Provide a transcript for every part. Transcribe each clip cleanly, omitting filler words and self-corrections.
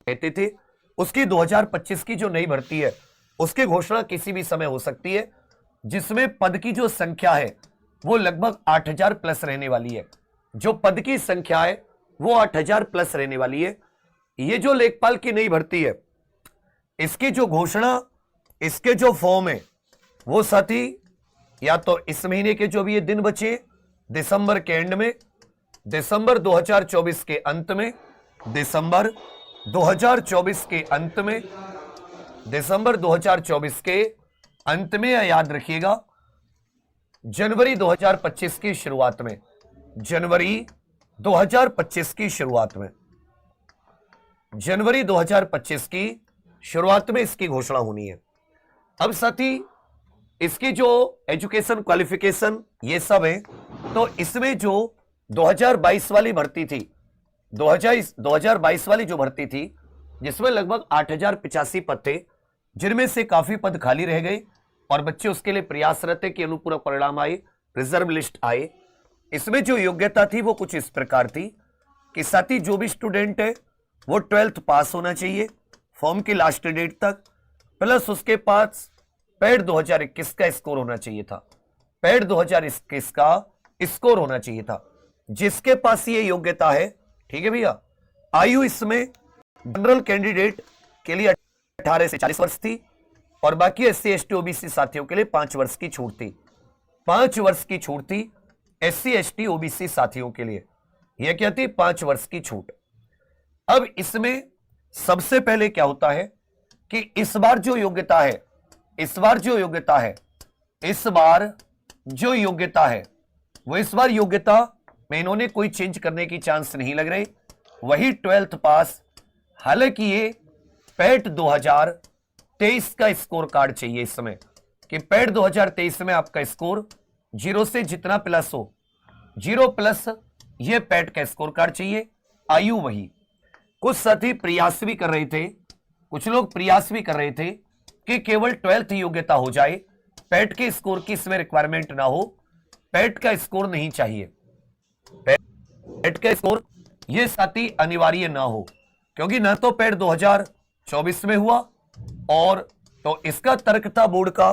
कहते थे, उसकी 2025 की जो नई भर्ती है उसकी घोषणा किसी भी समय हो सकती है, जिसमें पद की जो संख्या है वो लगभग 8000 प्लस रहने वाली है। जो पद की संख्या है वो 8000 प्लस रहने वाली है। ये जो लेखपाल की नई भर्ती है, इसकी जो घोषणा, इसके जो फॉर्म है वो साथी या तो इस महीने के जो भी ये दिन बचे, दिसंबर के एंड में, दिसंबर 2024 के अंत में, दिसंबर 2024 के अंत में, दिसंबर 2024 के अंत में, या याद रखिएगा जनवरी 2025 की शुरुआत में, जनवरी 2025 की शुरुआत में, जनवरी 2025 की शुरुआत में इसकी घोषणा होनी है। अब साथी इसकी जो एजुकेशन क्वालिफिकेशन ये सब है, तो इसमें जो 2022 वाली भर्ती थी, 2022 वाली जो भर्ती थी जिसमें लगभग 8085 पद थे, जिनमें से काफी पद खाली रह गए और बच्चे उसके लिए प्रयासरत थे कि अनुपूरक परिणाम आए, रिजर्व लिस्ट आए। इसमें जो योग्यता थी वो कुछ इस प्रकार थी कि साथी जो भी स्टूडेंट है वो 12th पास होना चाहिए फॉर्म की लास्ट डेट तक, प्लस उसके पास पैड 2021 का स्कोर होना चाहिए था, पैड 2021 का स्कोर होना चाहिए था। जिसके पास ये योग्यता है, ठीक है भैया, आयु इसमें जनरल कैंडिडेट के लिए 18 से 40 वर्ष थी और बाकी SC ST OBC साथियों के लिए 5 वर्ष की छूट थी, 5 वर्ष की छूट थी SC ST OBC साथियों के लिए। यह क्या थी? 5 वर्ष की छूट। अब इसमें सबसे पहले क्या होता है कि इस बार जो योग्यता है, इस बार जो योग्यता है, इस बार जो योग्यता है वो इस बार योग्यता में इन्होंने कोई चेंज करने की चांस नहीं लग रही, वही 12th पास। हालांकि ये पैट 2023 का स्कोर कार्ड चाहिए इस समय, कि पैट 2023 में आपका स्कोर 0 से जितना प्लस हो, 0 प्लस ये पैट का स्कोर कार्ड चाहिए। आयु वही। कुछ साथी प्रयास भी कर रहे थे, कुछ लोग प्रयास भी कर रहे थे कि केवल 12th योग्यता हो जाए, पैट के स्कोर की इसमें रिक्वायरमेंट ना हो, पैट का स्कोर नहीं चाहिए, पैट का स्कोर ये साथी अनिवार्य ना हो, क्योंकि ना तो पैट 2024 में हुआ और तो इसका तर्क था बोर्ड का,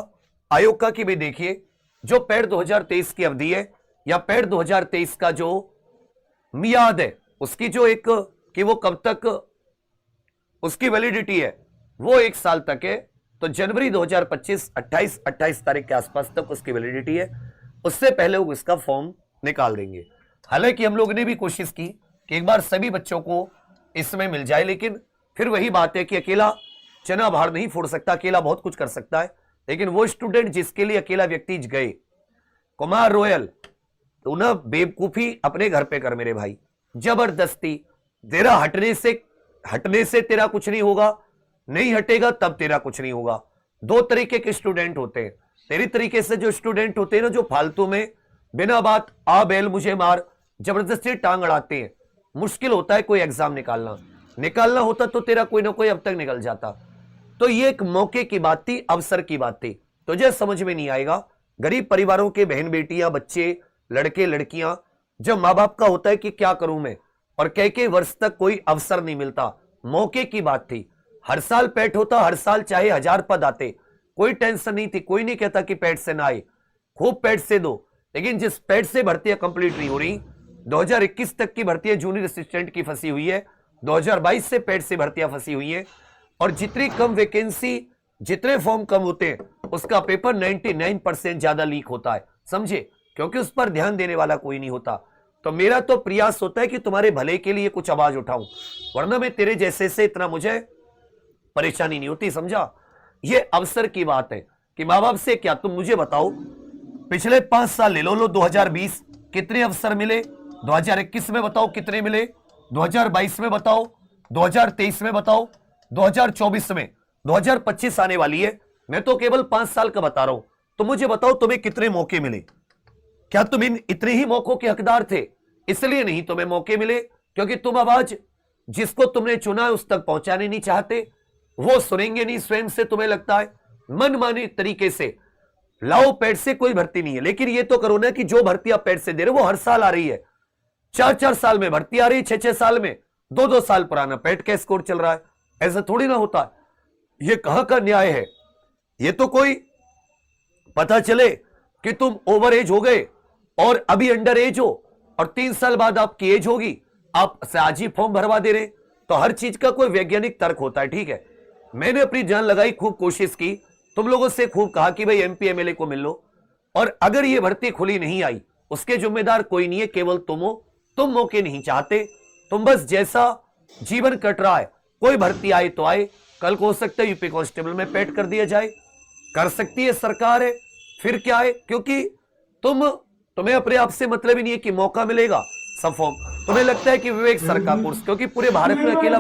आयोग का, कि भाई देखिए जो पैट 2023 की अवधि है या पैट 2023 का जो मियाद है उसकी जो एक कि वो कब तक उसकी वैलिडिटी है वो 1 साल तक है, तो जनवरी 2025 28 तारीख के आसपास तक उसकी वैलिडिटी है, उससे पहले वो इसका फॉर्म निकाल देंगे। हालांकि हम लोगों ने भी कोशिश की कि एक बार सभी बच्चों को इसमें मिल जाए, लेकिन फिर वही बात है कि अकेला चना बाहर नहीं फोड़ सकता, अकेला बहुत कुछ कर सकता है, लेकिन वो स्टूडेंट जिसके लिए अकेला व्यक्ति गए, कुमार रोयल, तो ना बेवकूफी अपने घर पे कर मेरे भाई, जबरदस्ती तेरा हटने से तेरा कुछ नहीं होगा, नहीं हटेगा तब तेरा कुछ नहीं होगा। 2 तरीके के स्टूडेंट होते हैं। तेरी तरीके से जो स्टूडेंट होते हैं ना, जो फालतू में बिना बात आ बैल मुझे मार जबरदस्ती टांग अड़ाते हैं, मुश्किल होता है कोई एग्जाम निकालना होता तो तेरा कोई ना कोई अब तक निकल जाता। तो ये एक मौके की बात थी, अवसर की बात थी, तुझे समझ में नहीं आएगा। गरीब परिवारों के बहन बेटियां, बच्चे, लड़के लड़कियां, जब माँ बाप का होता है कि क्या करूं मैं, और कई वर्ष तक कोई अवसर नहीं मिलता, मौके की बात थी। हर साल पैट होता, हर साल चाहे 1000 पद आते, कोई टेंशन नहीं थी, कोई नहीं कहता कि पैट से ना आए, खूब पैट से दो। लेकिन जिस पैट से भर्तियां कंप्लीट नहीं हो रही, 2021 तक की भर्तियां जूनियर असिस्टेंट की फंसी हुई है, 2022 से पैट से भर्तियां फंसी हुई है, और जितनी कम वैकेंसी, जितने फॉर्म कम होते हैं, उसका पेपर 99% ज्यादा लीक होता है, समझे, क्योंकि उस पर ध्यान देने वाला कोई नहीं होता। तो मेरा तो प्रयास होता है कि तुम्हारे भले के लिए कुछ आवाज उठाऊं, वरना मैं तेरे जैसे से इतना मुझे परेशानी नहीं होती, समझा। ये अवसर की बात है कि माँ बाप से क्या, तुम मुझे बताओ पिछले 5 साल ले लो 2020 कितने अवसर मिले, 2021 में बताओ कितने मिले, 2022 में बताओ, 2023 में बताओ, 2024 में, 2025 आने वाली है, मैं तो केवल 5 साल का बता रहा हूं। तो मुझे बताओ तुम्हें कितने मौके मिले, क्या तुम इन इतने ही मौकों के हकदार थे? इसलिए नहीं तुम्हें मौके मिले क्योंकि तुम आवाज जिसको तुमने चुना है उस तक पहुंचाने नहीं चाहते, वो सुनेंगे नहीं स्वयं से, तुम्हें लगता है मनमानी तरीके से लाओ पैड से कोई भर्ती नहीं है। लेकिन ये तो करो ना कि जो भर्ती आप पैड से दे रहे हो वो हर साल आ रही है, 4-4 साल में भर्ती आ रही है, 6-6 साल में, 2-2 साल पुराना पैड का स्कोर चल रहा है, ऐसा थोड़ी ना होता है। ये कहां का न्याय है? ये तो कोई पता चले कि तुम ओवर एज हो गए और अभी अंडर एज हो और 3 साल बाद आपकी एज होगी, आप आज ही फॉर्म भरवा दे रहे। तो हर चीज का कोई वैज्ञानिक तर्क होता है, ठीक है। मैंने अपनी जान लगाई, खूब कोशिश की, तुम लोगों से खूब कहा कि भाई एमपी एमएलए को मिल लो, और अगर ये भर्ती खुली नहीं आई उसके जिम्मेदार कोई नहीं है, केवल तुम हो। तुम मौके नहीं चाहते, तुम बस जैसा जीवन कट रहा है, कोई भर्ती आए तो आए, कल को हो सकता है यूपी कांस्टेबल में पेट कर दिया जाए, कर सकती है सरकार है, फिर क्या है? क्योंकि तुम्हें अपने आप से मतलब ही नहीं है कि मौका मिलेगा सब फॉर्म। तुम्हें लगता है कि विवेक सर का कोर्स, क्योंकि पूरे भारत में अकेला